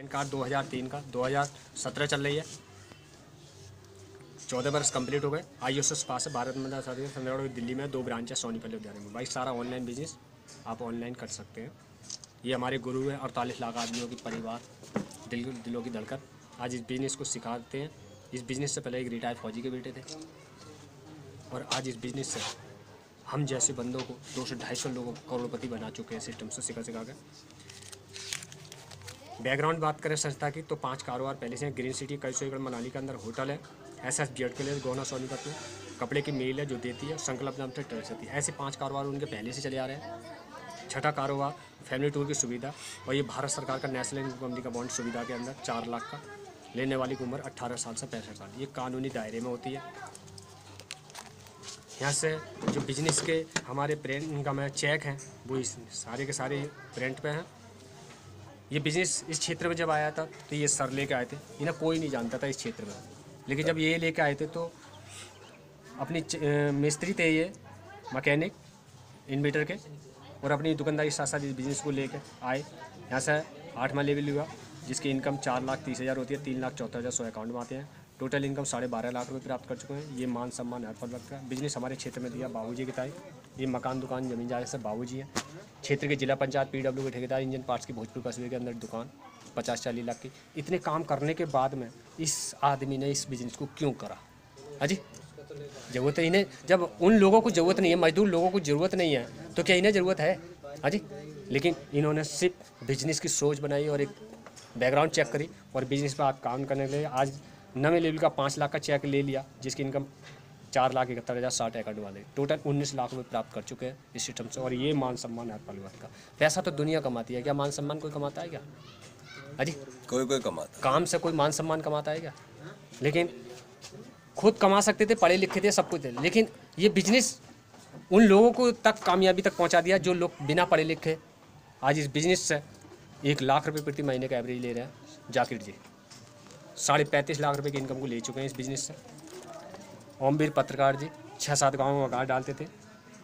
Pan card 2003 का 2017 चल रही है। 14 वर्ष कंप्लीट हो गए। ISS पास है। भारत में दिल्ली में 2 ब्रांच है, सोनीपत लुधियाना में। भाई सारा ऑनलाइन बिजनेस आप ऑनलाइन कर सकते हैं। ये हमारे गुरु हैं, 48 लाख आदमियों की परिवार, दिलों की धड़कन। आज इस बिज़नेस को सिखाते हैं। इस बिज़नेस से पहले एक रिटायर्ड फौजी के बेटे थे और आज इस बिज़नेस से हम जैसे बंदों को 200-250 लोगों को करोड़पति बना चुके हैं सिस्टम से सिखा के। बैकग्राउंड बात करें संस्था की तो 5 कारोबार पहले से हैं। ग्रीन सिटी कैसोईगढ़ मनाली के अंदर होटल है। SS जेड के लिए गोना सोनीपत में कपड़े की मिल है जो देती है। संकल्प नाम से ट्रेस होती है। ऐसे 5 कारोबार उनके पहले से चले आ रहे हैं। छठा कारोबार फैमिली टूर की सुविधा, और ये भारत सरकार का नेशनल इनकम कंपनी का बॉन्ड सुविधा के अंदर 4 लाख का, लेने वाली की उम्र 18 साल से 65 साल। ये कानूनी दायरे में होती है। यहाँ से जो बिजनेस के हमारे प्रिंट इनकम है, चेक हैं, वो इस सारे के सारे प्रिंट पे हैं। ये बिज़नेस इस क्षेत्र में जब आया था तो ये सर लेके आए थे। इन्हें कोई नहीं जानता था इस क्षेत्र में, लेकिन जब ये लेके आए थे तो अपनी मिस्त्री थे ये, मैकेनिक इन्वर्टर के, और अपनी दुकानदारी साथ साथ इस बिज़नेस को लेकर आए। यहाँ से 8वां लेवल हुआ जिसकी इनकम 4,30,000 होती है। 3,14,100 अकाउंट में आते हैं। टोटल इनकम 12.5 लाख रुपये प्राप्त कर चुके हैं। ये मान सम्मान हर पल रखता है। बिजनेस हमारे क्षेत्र में दिया बाबूजी के ताई। ये मकान दुकान जमीन जायदाद से बाबूजी हैं। क्षेत्र के जिला पंचायत PW के ठेकेदार, इंजन पार्ट्स की भोजपुर कस्बे के अंदर दुकान 50-40 लाख की। इतने काम करने के बाद में इस आदमी ने इस बिज़नेस को क्यों करा? अजी ज़रूरत है इन्हें, जब उन लोगों को ज़रूरत नहीं है, मजदूर लोगों को ज़रूरत नहीं है, तो क्या इन्हें ज़रूरत है? अजी लेकिन इन्होंने सिर्फ बिजनेस की सोच बनाई और एक बैकग्राउंड चेक करी और बिजनेस पर आप काम करने के लिए आज नवे लेवल का 5 लाख का चेक ले लिया, जिसकी इनकम 4,71,060 अकाउंट वाले। टोटल 19 लाख रुपये प्राप्त कर चुके हैं इस सिस्टम से। और ये मान सम्मान हर परिवार का। पैसा तो दुनिया कमाती है, क्या मान सम्मान कोई कमाता है क्या? अजी कोई कमाता। काम से कोई मान सम्मान कमाता है क्या? लेकिन खुद कमा सकते थे, पढ़े लिखे थे, सब कुछ थे, लेकिन ये बिजनेस उन लोगों को तक कामयाबी तक पहुंचा दिया जो लोग बिना पढ़े लिखे आज इस बिजनेस से 1 लाख रुपये प्रति महीने का एवरेज ले रहे हैं। जाकिर जी 35.5 लाख रुपए की इनकम को ले चुके हैं इस बिज़नेस से। ओमवीर पत्रकार जी 6-7 गाँवों में गाड़ डालते थे,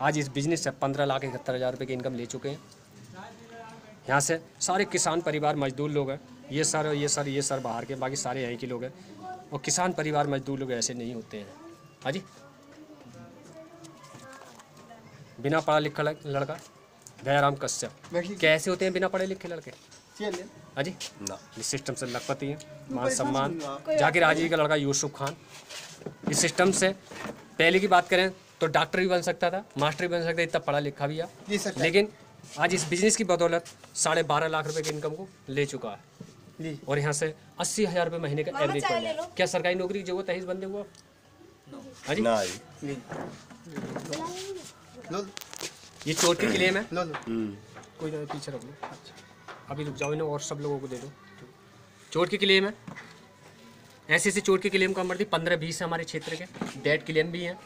आज इस बिज़नेस से 15,71,000 रुपये की इनकम ले चुके हैं। यहाँ से सारे किसान परिवार मजदूर लोग हैं। ये सर बाहर के, बाकी सारे यहीं के लोग हैं। और किसान परिवार मजदूर लोग ऐसे नहीं होते हैं। हाँ जी, बिना पढ़ा लिखा लड़का दयाराम कश्यप कैसे होते हैं बिना पढ़े लिखे लड़के? हाँ जी ना, इस सिस्टम से लखपति हैं, मान सम्मान। जाकिर हाजी का लड़का यूसुफ खान इस सिस्टम से, पहले की बात करें तो डॉक्टर भी बन सकता था, मास्टर भी बन सकता था, इतना पढ़ा लिखा भी है, लेकिन आज इस बिजनेस की बदौलत 12.5 लाख रुपए की इनकम को ले चुका है। और यहाँ से 80,000 रुपये महीने का एवरेज पड़ गया। क्या सरकारी नौकरी की जरूरत है इस बंदे को? हाँ जी, ये चोट की क्लेम है। कोई पीछे रख लो, अभी रुक जाओ इन्हें और सब लोगों को दे दो। चोट की क्लेम है। ऐसे चोट की क्लेम का नंबर 15-20 है हमारे क्षेत्र के। डेट क्लेम भी है।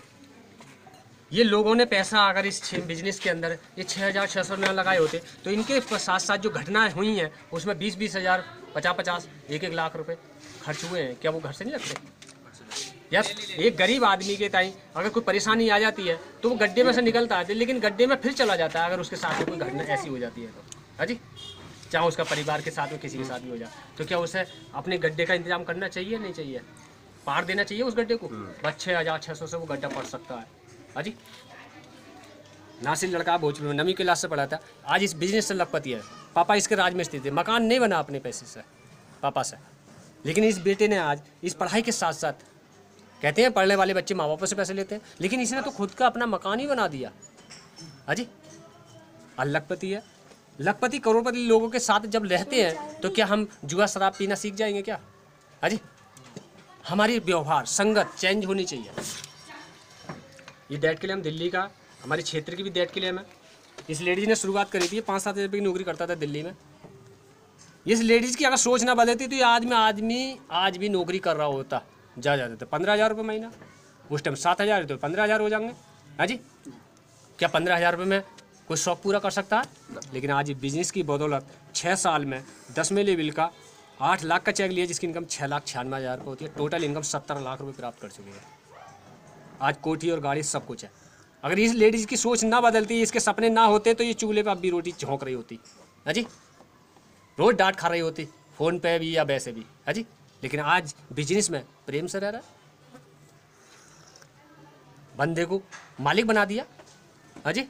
ये लोगों ने पैसा अगर इस बिजनेस के अंदर ये 6,600 में लगाए होते तो इनके साथ साथ जो घटनाएं हुई हैं उसमें 20,000, 50,000, 1-1 लाख रुपए खर्च हुए हैं। क्या वो घर से नहीं लगते? यार एक गरीब आदमी के ताई अगर कोई परेशानी आ जाती है तो वो गड्ढे में से निकलता है, लेकिन गड्ढे में फिर चला जाता है अगर उसके साथ में कोई घटना ऐसी हो जाती है तो। हाँ जी, चाहे उसका परिवार के साथ में किसी के साथ भी हो जाए, तो क्या उसे अपने गड्ढे का इंतजाम करना चाहिए? नहीं चाहिए? पार देना चाहिए उस गड्ढे को? बस 6,600 से वो गड्ढा पड़ सकता है। हाँ जी, नासिर लड़का भोजपुर में 9वीं क्लास से पढ़ा था, आज इस बिजनेस से लखपति है। पापा इसके राजमिस्त्री थे, मकान नहीं बना अपने पैसे से पापा से, लेकिन इस बेटे ने आज इस पढ़ाई के साथ साथ, कहते हैं पढ़ने वाले बच्चे माँ बाप से पैसे लेते हैं, लेकिन इसने तो खुद का अपना मकान ही बना दिया। हाँ जी, लखपति है। लखपति करोड़पति लोगों के साथ जब रहते हैं तो क्या हम जुआ शराब पीना सीख जाएंगे क्या? हाँ जी, हमारी व्यवहार संगत चेंज होनी चाहिए। ये डेट क्लेम दिल्ली का, हमारे क्षेत्र की भी डेट क्लेम है। इस लेडीज ने शुरुआत करी थी, 5-7 हज़ार रुपये की नौकरी करता था दिल्ली में। इस लेडीज़ की अगर सोच ना बदलती तो ये आदमी आज भी नौकरी कर रहा होता। जाते थे 15,000 रुपये महीना, उस टाइम 7,000 तो 15,000 हो जाएंगे। हाँ जी, क्या 15,000 रुपये में कोई शौक पूरा कर सकता है? लेकिन आज बिजनेस की बदौलत 6 साल में 10वें लेवल का 8 लाख का चेक लिया, जिसकी इनकम 6,96,000 रुपये होती है। टोटल इनकम 17 लाख रुपये प्राप्त कर चुकी है। आज कोठी और गाड़ी सब कुछ है। अगर इस लेडीज़ की सोच ना बदलती, इसके सपने ना होते, तो ये चूल्हे पर अब भी रोटी झोंक रही होती। हाँ जी, रोज़ डांट खा रही होती फ़ोन पे भी या वैसे भी, है जी। लेकिन आज बिजनेस में प्रेम से रह रहा है, बंदे को मालिक बना दिया, है जी,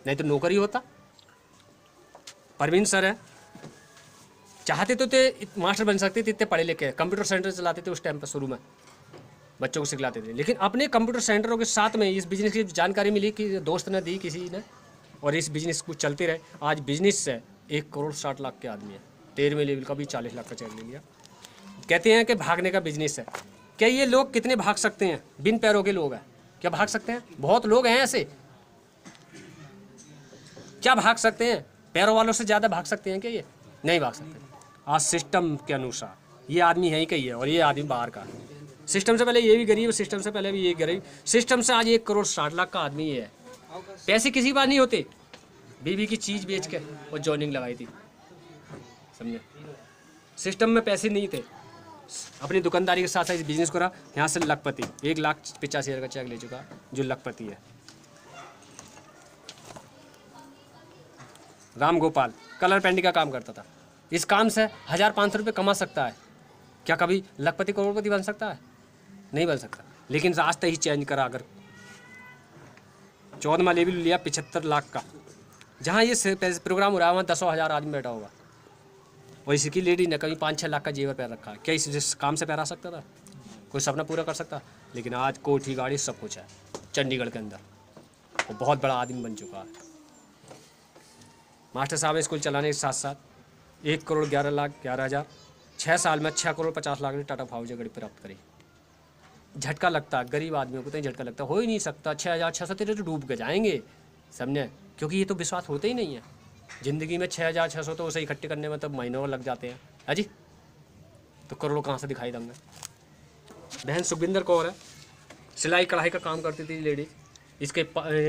नहीं तो नौकरी होता। परवीन सर है, चाहते तो थे मास्टर बन सकते थे, इतने पढ़े लिखे, कंप्यूटर सेंटर चलाते थे उस टाइम पर, शुरू में बच्चों को सिखलाते थे। लेकिन अपने कंप्यूटर सेंटरों के साथ में इस बिज़नेस की जानकारी मिली कि दोस्त ने दी किसी ने, और इस बिज़नेस को चलते रहे। आज बिज़नेस से 1 करोड़ 60 लाख के आदमी है, 13वें लेवल का भी 40 लाख का चेक ले लिया। कहते हैं कि भागने का बिजनेस है। क्या ये लोग कितने भाग सकते हैं? बिन पैरों के लोग हैं, क्या भाग सकते हैं? बहुत लोग हैं ऐसे, क्या भाग सकते हैं? पैरों वालों से ज़्यादा भाग सकते हैं क्या? ये नहीं भाग सकते। आज सिस्टम के अनुसार ये आदमी है ही कहीं है, और ये आदमी बाहर का है। सिस्टम से पहले ये भी गरीब, सिस्टम से पहले भी ये गरीब, सिस्टम से आज 1 करोड़ 60 लाख का आदमी ये है। पैसे किसी बात नहीं होते, बीवी की चीज़ बेच के और जॉइनिंग लगाई थी, समझे। सिस्टम में पैसे नहीं थे, अपनी दुकानदारी के साथ साथ इस बिजनेस करा, यहाँ से लखपति 1,85,000 का चेक ले चुका, जो लखपति है। राम गोपाल कलर पेंटिंग का काम करता था, इस काम से 1,500 रुपये कमा सकता है। क्या कभी लखपति करोड़पति बन सकता है? नहीं बन सकता। लेकिन रास्ता ही चेंज करा। अगर 14वां लेवल लिया 75 लाख का, जहाँ ये प्रोग्राम हो रहा है वहाँ 10,000 आदमी बैठा होगा, और इसकी लेडी ने कभी 5-6 लाख का जेवर पैर रखा है। क्या इस काम से पैर आ सकता था? कोई सपना पूरा कर सकता? लेकिन आज कोठी गाड़ी सब कुछ है चंडीगढ़ के अंदर, वो बहुत बड़ा आदमी बन चुका है। मास्टर साहब स्कूल चलाने के साथ साथ 1 करोड़ 11 लाख 11,000, 6 साल में 6 करोड़ 50 लाख की टाटा फाउजे गाड़ी प्राप्त करी। झटका लगता है गरीब आदमियों को, तो झटका लगता हो ही नहीं सकता। 6,600 तेरे तो डूब के जाएंगे, समझे, क्योंकि ये तो विश्वास होते ही नहीं है ज़िंदगी में। 6,600 तो उसे इकट्ठे करने में तो महीनों लग जाते हैं, है जी, तो करोड़ों कहाँ से दिखाई देंगे। बहन सुखविंदर कौर है, सिलाई कढ़ाई का काम करती थी लेडीज। इसके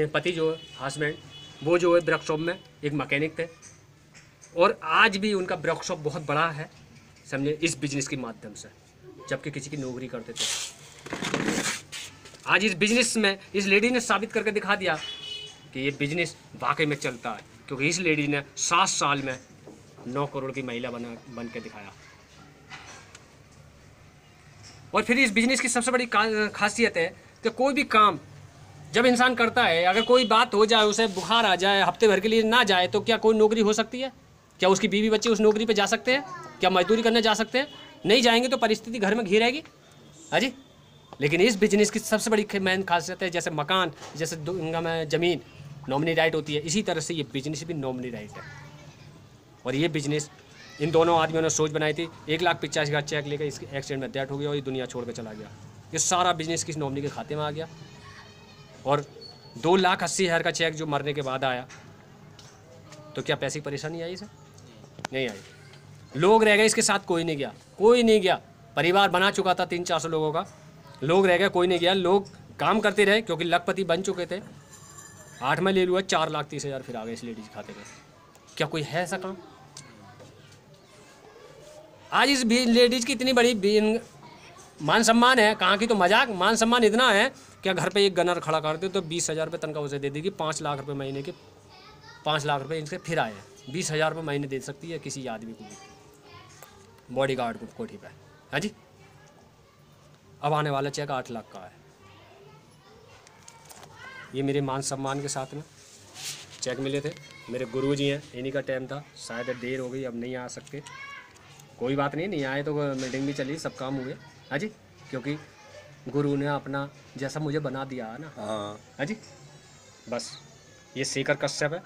पति जो है हस्बैंड, वो जो है वर्कशॉप में एक मैकेनिक थे, और आज भी उनका वर्कशॉप बहुत बड़ा है, समझे, इस बिजनेस के माध्यम से, जबकि किसी की नौकरी करते थे। आज इस बिजनेस में इस लेडी ने साबित करके दिखा दिया कि ये बिजनेस वाकई में चलता है, क्योंकि इस लेडी ने 7 साल में 9 करोड़ की महिला बन के दिखाया। और फिर इस बिजनेस की सबसे बड़ी खासियत है कि कोई भी काम जब इंसान करता है, अगर कोई बात हो जाए, उसे बुखार आ जाए, हफ्ते भर के लिए ना जाए, तो क्या कोई नौकरी हो सकती है? क्या उसकी बीवी बच्चे उस नौकरी पे जा सकते हैं? क्या मजदूरी करने जा सकते हैं? नहीं जाएंगे तो परिस्थिति घर में घी रहेगी, हाँ जी। लेकिन इस बिजनेस की सबसे बड़ी मेन खासियत है, जैसे मकान, जैसे ज़मीन नॉमिनी राइट होती है, इसी तरह से ये बिजनेस भी नॉमिनी राइट है। और ये बिजनेस इन दोनों आदमियों ने सोच बनाई थी। 1,85,000 का चेक लेकर इसके एक्सीडेंट में डेथ हो गया और ये दुनिया छोड़ कर चला गया। ये सारा बिजनेस किस नॉमिनी के खाते में आ गया। और 2,80,000 का चेक जो मरने के बाद आया, तो क्या पैसे की परेशानी आई इसे? नहीं आई। लोग रह गए इसके साथ, कोई नहीं गया, कोई नहीं गया। परिवार बना चुका था 300-400 लोगों का, लोग रह गए, कोई नहीं गया। लोग काम करते रहे क्योंकि लखपति बन चुके थे। 8वां ले लिया 4,30,000 फिर आ गए इस लेडीज खाते में। क्या कोई है ऐसा काम? आज इस लेडीज की इतनी बड़ी मान सम्मान है, कहाँ की तो मजाक, मान सम्मान इतना है क्या घर पे एक गनर खड़ा कर दे तो 20,000 रुपये तनख्वाह उसे दे देगी। 5 लाख रुपये महीने के, 5 लाख रुपये इनसे फिर आए हैं। 20,000 रुपये महीने दे सकती है किसी आदमी को भी, बॉडी गार्ड को कोठी पे, हाँ जी। अब आने वाला चेक 8 लाख का है। ये मेरे मान सम्मान के साथ में चेक मिले थे। मेरे गुरुजी हैं, इन्हीं का टाइम था, शायद देर हो गई, अब नहीं आ सकते। कोई बात नहीं, नहीं आए तो मीटिंग भी चली, सब काम हुए, हाँ जी, क्योंकि गुरु ने अपना जैसा मुझे बना दिया है ना, हाँ जी। बस ये शेखर कश्यप है,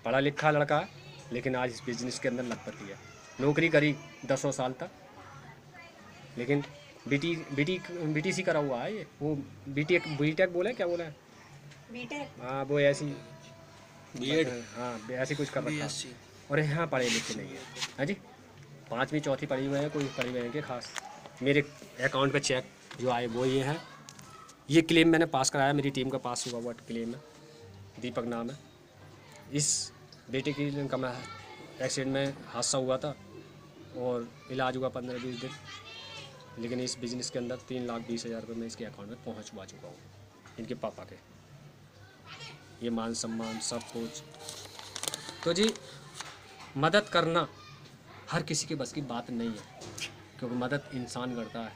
पढ़ा लिखा लड़का है, लेकिन आज इस बिजनेस के अंदर लखपति है। नौकरी करी 10 साल तक, लेकिन बीटीसी करा हुआ है ये, वो बीटेक बोला है, क्या बोला है, बीटेक, हाँ वो ऐसी बीएड, हाँ ऐसी कुछ कर रखा है। और यहाँ पढ़े लिखे नहीं है, हाँ जी। 5वीं 4थी पढ़ी हुए हैं, कोई पढ़ी हुए हैं कि खास। मेरे अकाउंट पे चेक जो आए वो ये हैं। ये क्लेम मैंने पास कराया, मेरी टीम का पास हुआ क्लेम है, दीपक नाम है। इस बेटे की का मैं एक्सीडेंट में हादसा हुआ था और इलाज हुआ 15-20 दिन, लेकिन इस बिज़नेस के अंदर 3,20,000 रुपये मैं इसके अकाउंट में पहुँचवा चुका हूँ, इनके पापा के। ये मान सम्मान सब कुछ। तो जी मदद करना हर किसी के बस की बात नहीं है, क्योंकि मदद इंसान करता है,